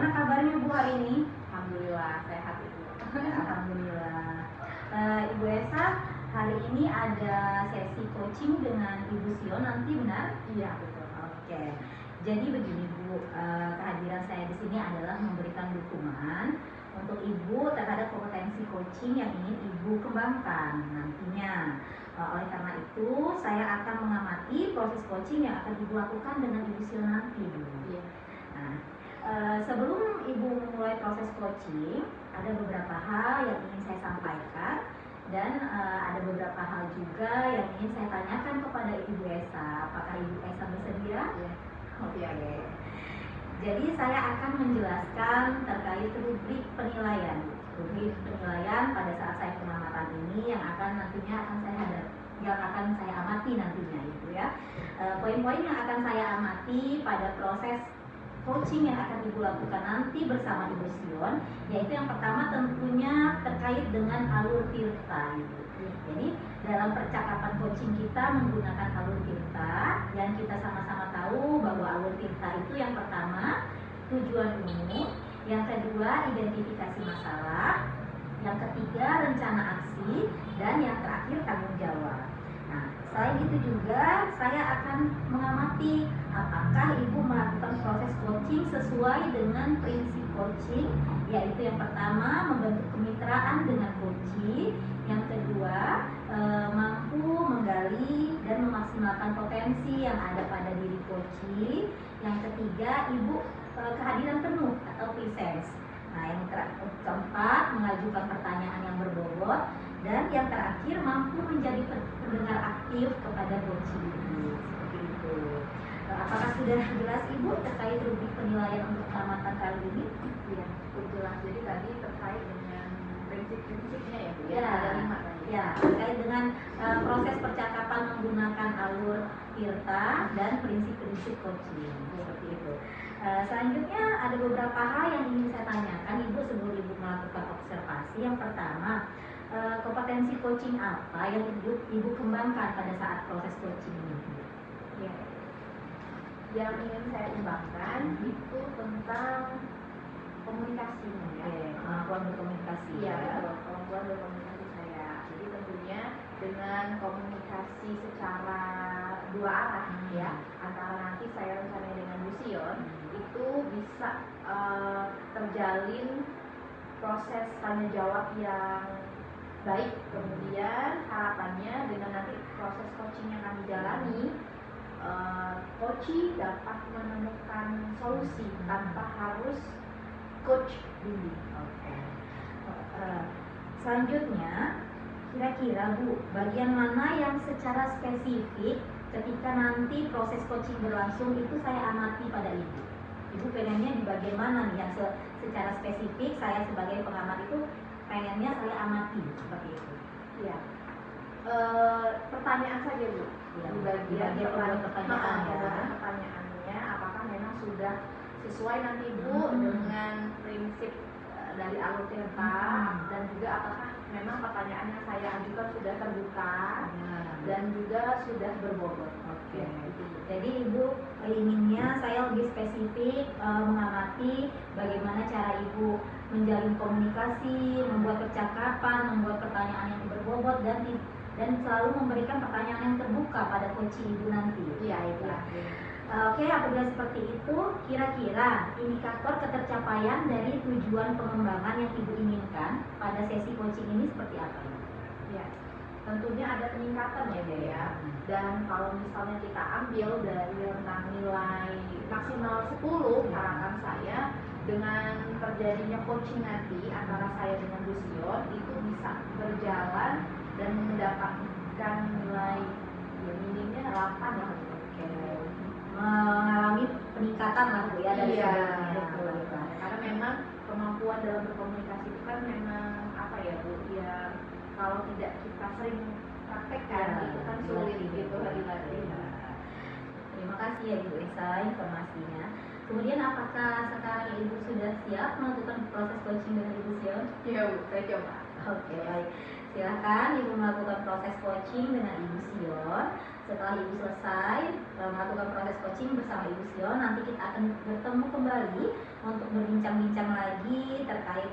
Bagaimana kabarnya Bu hari ini? Alhamdulillah sehat Ibu. Alhamdulillah. Ibu Esa, hari ini ada sesi coaching dengan Ibu Sion nanti, benar? Iya betul. Oke. Jadi begini Bu, kehadiran saya di sini adalah memberikan dukungan untuk Ibu terhadap kompetensi coaching yang ingin Ibu kembangkan nantinya. Oleh karena itu, saya akan mengamati proses coaching yang akan Ibu lakukan dengan Ibu Sion nanti, Bu. Iya. Nah, sebelum Ibu memulai proses coaching, ada beberapa hal yang ingin saya sampaikan dan ada beberapa hal juga yang ingin saya tanyakan kepada Ibu Esa. Apakah Ibu Esa bersedia? Iya. Oke. Jadi saya akan menjelaskan terkait rubrik penilaian. Rubrik penilaian pada saat saya pengamatan ini yang nantinya akan saya amati nantinya itu ya. Poin-poin yang akan saya amati pada proses coaching yang akan Ibu lakukan nanti bersama Ibu Sion, yaitu yang pertama tentunya terkait dengan alur tirta. Jadi dalam percakapan coaching kita menggunakan alur tirta, yang kita sama-sama tahu bahwa alur tirta itu yang pertama tujuan umum, yang kedua identifikasi masalah, yang ketiga rencana aksi, dan yang terakhir tanggung jawab. Nah, selain itu juga saya akan mengamati apakah Ibu melakukan proses coaching sesuai dengan prinsip coaching, yaitu yang pertama membentuk kemitraan dengan coaching, yang kedua mampu menggali dan memaksimalkan potensi yang ada pada diri coaching, yang ketiga Ibu kehadiran penuh atau presence. Nah, yang keempat mengajukan pertanyaan yang berbobot, dan yang terakhir mampu menjadi pendengar aktif kepada coaching ini. Seperti itu. Apakah sudah jelas Ibu terkait rubrik penilaian untuk pengamatan kali ini? Iya, jelas. Jadi tadi terkait dengan prinsip-prinsipnya ya Bu. Ya, ada 5 tadi. Ya, terkait dengan proses percakapan menggunakan alur tirta dan prinsip-prinsip coaching. Seperti itu. Selanjutnya ada beberapa hal yang ingin saya tanyakan Ibu sebelum Ibu melakukan observasi. Yang pertama, kompetensi coaching apa yang Ibu kembangkan pada saat proses coaching ini? Iya. Yang ingin saya kembangkan itu tentang komunikasinya ya. Kemampuan berkomunikasi. Iya, kemampuan berkomunikasi saya. Jadi tentunya dengan komunikasi secara dua arah ya, antara nanti saya rencana dengan Bu Sion itu bisa terjalin proses tanya jawab yang baik. Kemudian harapannya dengan nanti proses coaching yang kami jalani, coaching dapat menemukan solusi tanpa harus coach bimbing. Oke. Selanjutnya, kira-kira Bu, bagian mana yang secara spesifik ketika nanti proses coaching berlangsung itu saya amati pada Ibu? Ibu pengennya di bagian mana nih yang secara spesifik saya sebagai pengamat itu pengennya saya amati seperti itu? Iya. Pertanyaan saja Bu. Ya, di bagian pertanyaannya, apakah memang sudah sesuai nanti Bu dengan prinsip dari alur tirta, dan juga apakah memang pertanyaan yang saya ajukan sudah terbuka dan juga sudah berbobot. Oke. Jadi Ibu inginnya saya lebih spesifik mengamati bagaimana cara Ibu menjalin komunikasi, membuat percakapan, membuat pertanyaan yang berbobot dan selalu memberikan pertanyaan yang terbuka pada coaching Ibu nanti. Iya, itu. Oke, apabila seperti itu, kira-kira indikator ketercapaian dari tujuan pengembangan yang Ibu inginkan pada sesi coaching ini seperti apa? Ya, tentunya ada peningkatan ya Bu ya. Dan kalau misalnya kita ambil dari rentang nilai maksimal 10 harapan saya dengan terjadinya coaching nanti antara saya dengan Bu Sion itu bisa berjalan dan mendapatkan nilai ya minimnya 8 lah. Mengalami peningkatan lah Bu ya dari sebelumnya. Karena memang kemampuan dalam berkomunikasi itu kan memang apa ya Bu ya, kalau tidak kita sering praktekkan itu kan sulit gitu dilatih. Terima kasih ya Ibu Esa informasinya. Kemudian apakah sekarang Ibu sudah siap melakukan proses coaching dengan Ibu Sion? Iya Bu, saya coba. Oke, baik. Silakan Ibu melakukan proses coaching dengan Ibu Sion. Setelah Ibu selesai melakukan proses coaching bersama Ibu Sion, nanti kita akan bertemu kembali untuk berbincang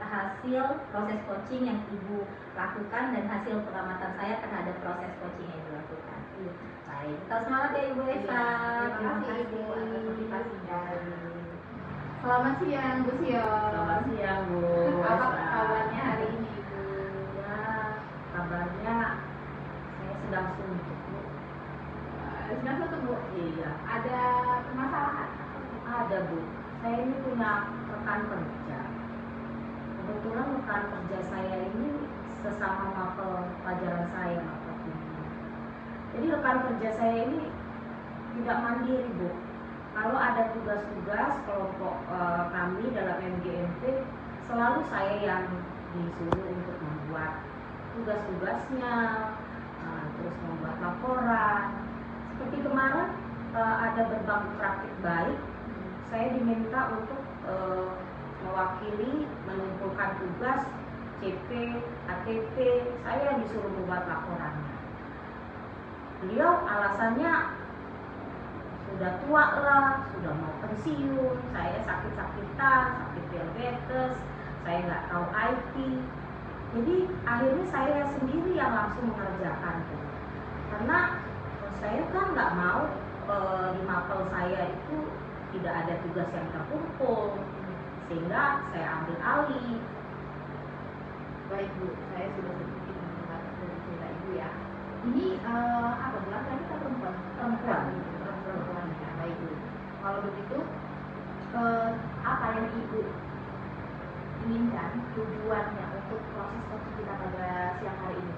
hasil proses coaching yang Ibu lakukan dan hasil pengamatan saya terhadap proses coaching yang dilakukan. Baik, kita semangat ya Ibu Esa. Terima kasih Ibu atas motivasinya. Selamat siang Bu Sio. Selamat siang Bu. Apa kabarnya hari ini Ibu? Ya, kabarnya saya sedang suntuk Bu. Sedang suntuk Bu? Iya. Ada permasalahan? Ada Bu. Saya ini punya rekan kerja. Kebetulan rekan kerja saya ini sesama mapel pelajaran saya mapel kimia. Jadi rekan kerja saya ini tidak mandiri Bu. Kalau ada tugas-tugas kelompok kami dalam MGMP, selalu saya yang disuruh untuk membuat tugas-tugasnya, terus membuat laporan. Seperti kemarin ada berbagi praktik baik, saya diminta untuk mewakili mengumpulkan tugas CP, ATP, saya yang disuruh membuat laporannya. Beliau alasannya sudah tua lah, sudah mau pensiun, saya sakit-sakitan, sakit diabetes, saya nggak tahu IT. Jadi akhirnya saya sendiri yang langsung mengerjakan tuh. Karena saya kan nggak mau di mapel saya itu tidak ada tugas yang terkumpul, sehingga saya ambil alih. Baik Bu, saya sudah sedikit mendengar dari cerita Ibu ya. Ini apa Bu? Laki-laki atau perempuan? Perempuan ya. Baik Bu. Kalau begitu apa yang Ibu inginkan tujuannya untuk proses coaching kita pada siang hari ini?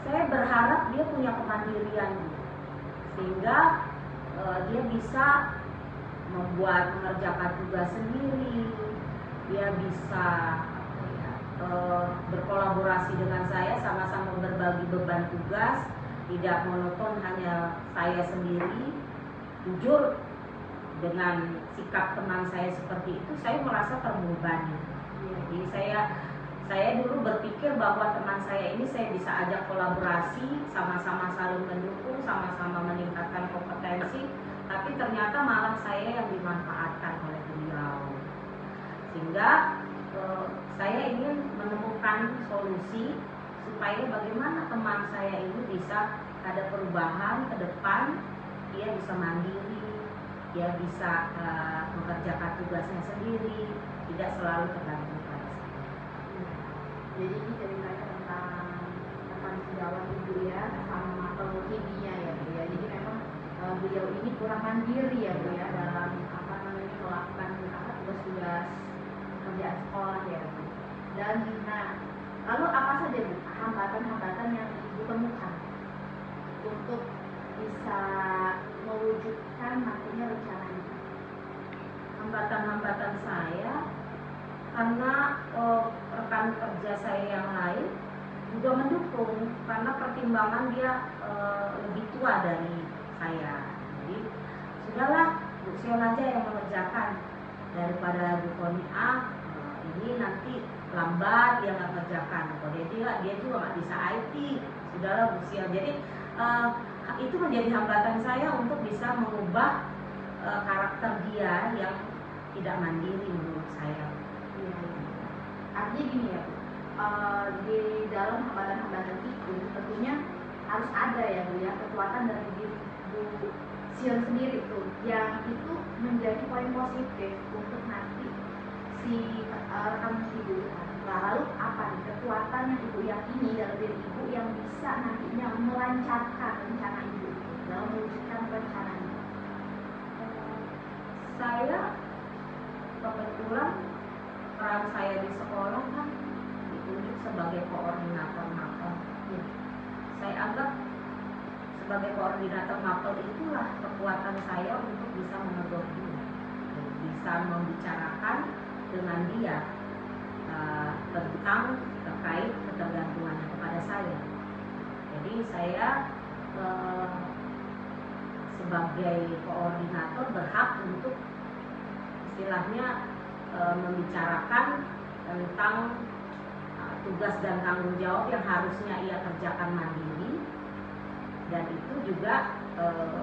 Saya berharap dia punya kemandirian, sehingga dia bisa mengerjakan tugas sendiri, dia bisa berkolaborasi dengan saya, sama-sama berbagi beban tugas, tidak monoton hanya saya sendiri. Jujur, dengan sikap teman saya seperti itu, saya merasa terbebani. Jadi saya dulu berpikir bahwa teman saya ini saya bisa ajak kolaborasi, sama-sama saling mendukung, sama-sama meningkatkan kompetensi, tapi ternyata malah saya yang dimanfaatkan oleh beliau. Sehingga saya ingin menemukan solusi supaya bagaimana teman saya ini bisa ada perubahan ke depan, dia bisa mandiri, dia bisa mengerjakan tugasnya sendiri, tidak selalu tergantung pada saya. Jadi ini ceritanya tentang sejawat Ibu ya, sama mapel kimia ya Bu ya. Jadi memang beliau ini kurang mandiri ya Bu ya dalam melakukan tugas-tugas kerjaan sekolah ya Bu. Dan lalu apa saja Bu hambatan-hambatan yang Ibu temukan untuk bisa mewujudkan nantinya rencana ini? Hambatan-hambatan saya karena rekan kerja saya yang lain juga mendukung, karena pertimbangan dia lebih tua dari saya. Jadi sudahlah, Bu Sion aja yang mengerjakan daripada Bu Koni ini nanti lambat dia nggak kerjakan, dia juga nggak bisa IT, sudahlah Bu Sion. Jadi itu menjadi hambatan saya untuk bisa mengubah karakter dia yang tidak mandiri menurut saya. Artinya gini ya Bu, di dalam hambatan-hambatan itu tentunya harus ada ya Bu ya kekuatan dari diri Bu Sion sendiri tuh, yang itu menjadi poin positif untuk nanti si rekan Ibu. Nah, lalu apa nih kekuatan yang Ibu yakini dalam diri Ibu yang bisa nantinya melancarkan rencana Ibu dalam mewujudkan rencana ini? Saya kebetulan peran saya di sekolah kan ditunjuk sebagai koordinator mapel. Saya anggap sebagai koordinator mapel itulah kekuatan saya untuk bisa menegur dia, bisa membicarakan dengan dia tentang terkait ketergantungannya kepada saya. Jadi saya sebagai koordinator berhak untuk istilahnya membicarakan tentang tugas dan tanggung jawab yang harusnya ia kerjakan mandiri, dan itu juga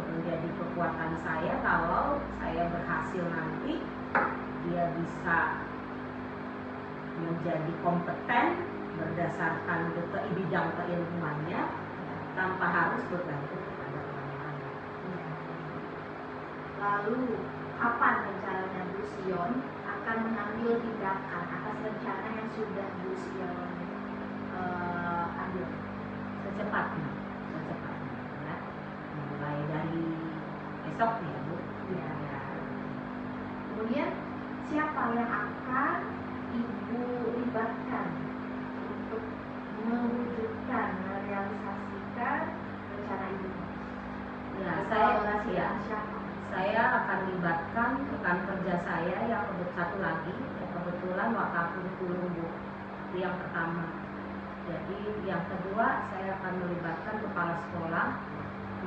menjadi kekuatan saya kalau saya berhasil nanti dia bisa menjadi kompeten berdasarkan bidang keilmuannya tanpa harus bergantung kepada orang lain. Lalu kapan rencananya Bu Sion akan mengambil tindakan atas rencana yang sudah Bu Sion ambil? Secepatnya ya. Mulai dari besok ya Bu. Ya. Kemudian siapa yang akan Ibu libatkan untuk mewujudkan, merealisasikan rencana Ibu? Ya, Kolaborasi ya, dengan siapa? saya akan libatkan rekan kerja saya yang satu lagi, yang kebetulan wakakurikulum Bu, itu yang pertama. Jadi yang kedua saya akan melibatkan kepala sekolah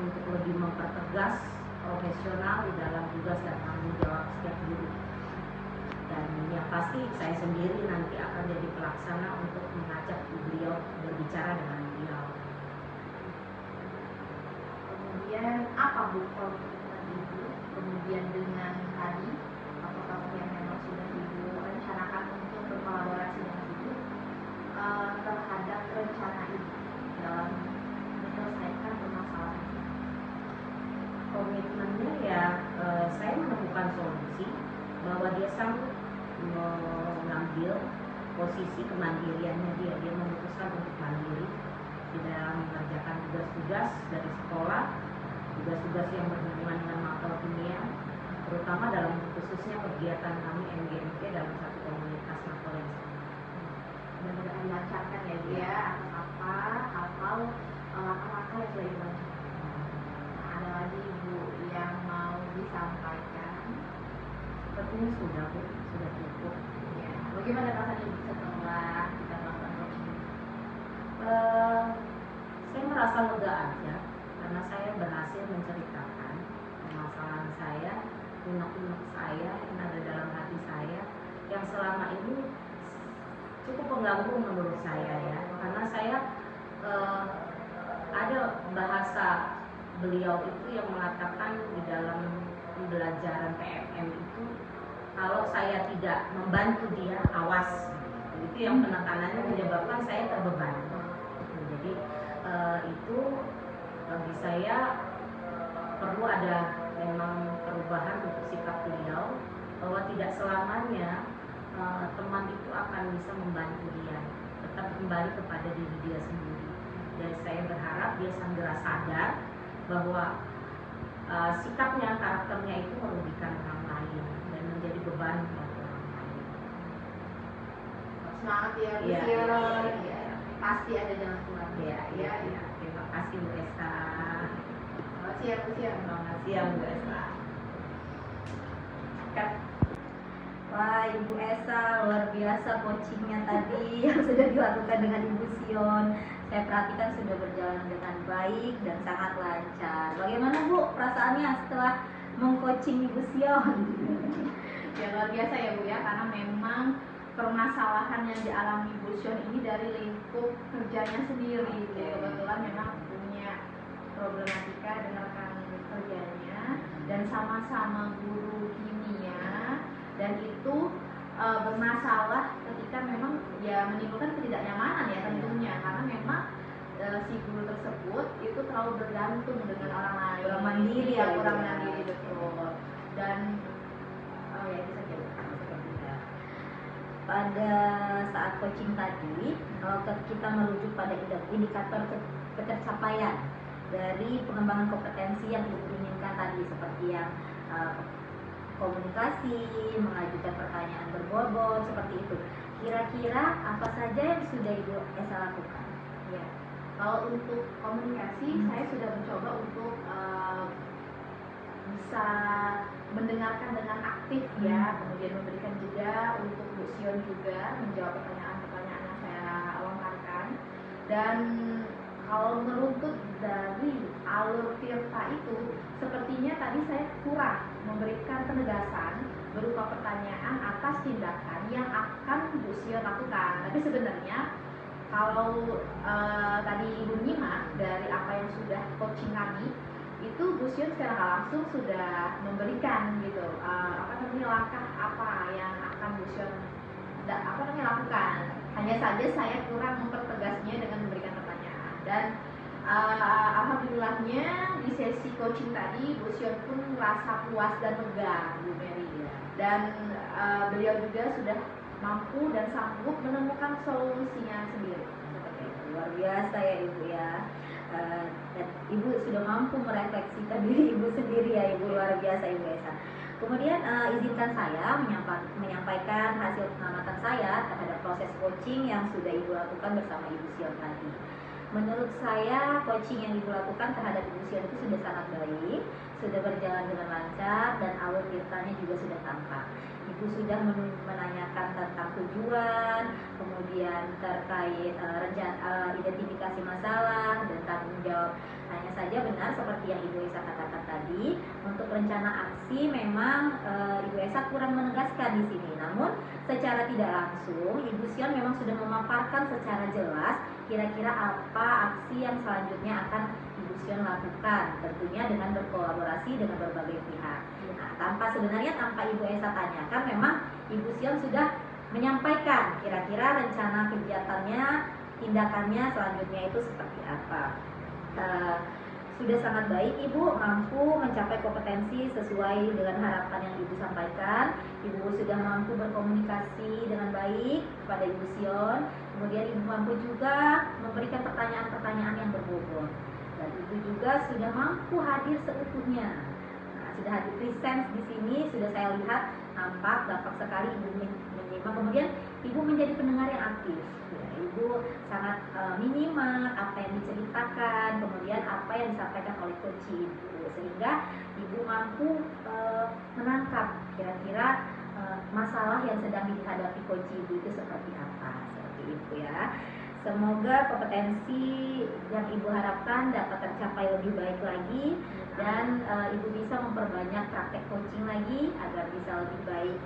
untuk lebih mempertegas profesional di dalam tugas dan tanggung jawab setiap guru. Dan yang pasti saya sendiri nanti akan jadi pelaksana untuk mengajak beliau berbicara dengan beliau. Kemudian apa Bu komitmen Ibu? Kemudian dengan tadi apakah yang memang sudah Ibu rencanakan untuk berkolaborasi dengan Ibu terhadap rencana Ibu dalam menyelesaikan permasalahan ini? Komitmennya ya saya menemukan solusi bahwa dia sanggup mengambil posisi kemandiriannya dia memutuskan untuk mandiri di dalam mengerjakan tugas-tugas dari sekolah, tugas-tugas yang berhubungan dengan mapel kimia, terutama dalam khususnya kegiatan kami MGMK dalam satu komunitas mapel yang sama. Benar-benar dilancarkan ya dia atas apa hal-hal langkah-langkah yang sudah dilancarkan. Nah, ada lagi Ibu yang mau disampaikan? Sepertinya sudah Bu, sudah cukup. Ya, bagaimana rasanya Ibu setelah kita melakukan coaching? Saya merasa lega aja karena saya berhasil menceritakan permasalahan saya, unek-unek saya yang ada dalam hati saya yang selama ini cukup mengganggu menurut saya ya, karena saya ada bahasa beliau itu yang mengatakan di dalam pembelajaran PMM itu kalau saya tidak membantu dia awas, itu yang penekanannya menyebabkan saya terbeban. Jadi itu bagi saya perlu ada memang perubahan untuk sikap beliau bahwa tidak selamanya teman itu akan bisa membantu dia, tetap kembali kepada diri dia sendiri. Dan saya berharap dia segera sadar bahwa sikapnya, karakternya itu merugikan orang lain dan menjadi beban bagi orang lain. Semangat ya Bu Iya, Sion. iya, iya. Pasti ada jalan keluar. Iya. Terima kasih Bu Esa. Terima kasih ya Bu Sion. Terima kasih ya Bu Esa. Wah, Ibu Esa luar biasa coachingnya tadi yang sudah dilakukan dengan Ibu Sion. Saya perhatikan sudah berjalan dengan baik dan sangat lancar. Bagaimana Bu perasaannya setelah mengcoaching Ibu Sion? Ya luar biasa ya Bu ya, karena memang permasalahan yang dialami Bu Sion ini dari lingkup kerjanya sendiri. Kebetulan memang punya problematika dengan rekan kerjanya dan sama-sama guru kimia, dan itu bermasalah ketika memang ya menimbulkan ketidaknyamanan ya tentunya, karena memang si guru tersebut itu terlalu bergantung dengan orang lain, Kurang mandiri ya, ya, kurang Bu, ya. mandiri betul. Dan ya itu saja Bu. Pada saat coaching tadi, kalau kita merujuk pada indikator ketercapaian dari pengembangan kompetensi yang Ibu inginkan tadi, seperti yang komunikasi, mengajukan pertanyaan berbobot, seperti itu. Kira-kira apa saja yang sudah Ibu Esa lakukan? Ya, kalau untuk komunikasi saya sudah mencoba untuk bisa mendengarkan dengan aktif ya, kemudian memberikan jeda untuk Bu Sion juga menjawab pertanyaan-pertanyaan yang saya lontarkan. Dan kalau meruntut dari alur Tirta itu, sepertinya tadi saya kurang memberikan penegasan berupa pertanyaan atas tindakan yang akan Bu Sion lakukan. Tapi sebenarnya kalau tadi Ibu nyimak dari apa yang sudah coaching kami, itu Bu Sion secara langsung sudah memberikan gitu langkah apa yang akan Bu Sion lakukan saja saya kurang mempertegasnya dengan memberikan pertanyaan. Dan alhamdulillahnya di sesi coaching tadi Bu Sion pun merasa puas dan lega, Bu Mary. Dan beliau juga sudah mampu dan sanggup menemukan solusinya sendiri. Seperti itu. Luar biasa ya Ibu ya. Dan Ibu sudah mampu merefleksikan diri Ibu sendiri ya Ibu, luar biasa Ibu Esa. Kemudian izinkan saya menyampaikan hasil pengamatan saya terhadap proses coaching yang sudah Ibu lakukan bersama Ibu Sion tadi. Menurut saya coaching yang Ibu lakukan terhadap Ibu Sion itu sudah sangat baik, sudah berjalan dengan lancar dan alur ceritanya juga sudah tampak. Ibu sudah menanyakan tentang tujuan, kemudian terkait identifikasi masalah dan tanggung jawab. Hanya saja benar seperti yang Ibu Esa katakan tadi, untuk rencana aksi memang Ibu Esa kurang menegaskan di sini. Namun secara tidak langsung Ibu Sion memang sudah memaparkan secara jelas kira-kira apa aksi yang selanjutnya akan Ibu Sion lakukan, tentunya dengan berkolaborasi dengan berbagai pihak. Nah, tanpa Ibu Esa tanyakan, memang Ibu Sion sudah menyampaikan kira-kira rencana kegiatannya, tindakannya selanjutnya itu seperti apa. Sudah sangat baik Ibu mampu mencapai kompetensi sesuai dengan harapan yang Ibu sampaikan. Ibu sudah mampu berkomunikasi dengan baik kepada Ibu Sion. Kemudian Ibu mampu juga memberikan pertanyaan-pertanyaan yang berbobot. Dan Ibu juga sudah mampu hadir seutuhnya. Nah, sudah hadir presence di sini, sudah saya lihat nampak sekali Ibu menyimak. Kemudian Ibu menjadi pendengar yang aktif. Ya, Ibu sangat menyimak apa yang diceritakan, kemudian apa yang disampaikan oleh coach Ibu, sehingga Ibu mampu menangkap kira-kira masalah yang sedang dihadapi coach Ibu itu seperti apa, seperti itu ya. Semoga kompetensi yang Ibu harapkan dapat tercapai lebih baik lagi, dan Ibu bisa memperbanyak praktek coaching lagi agar bisa lebih baik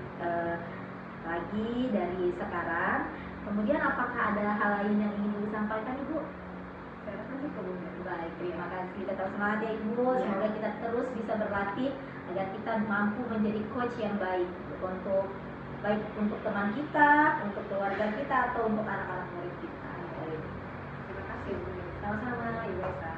lagi dari sekarang. Kemudian apakah ada hal lain yang ingin disampaikan Ibu? Saya rasa cukup. Baik, terima kasih. Tetap semangat ya Ibu. Semoga kita terus bisa berlatih agar kita mampu menjadi coach yang baik untuk teman kita, untuk keluarga kita, atau untuk anak-anak murid kita. Terima kasih Bu. Sama-sama Ibu Esa.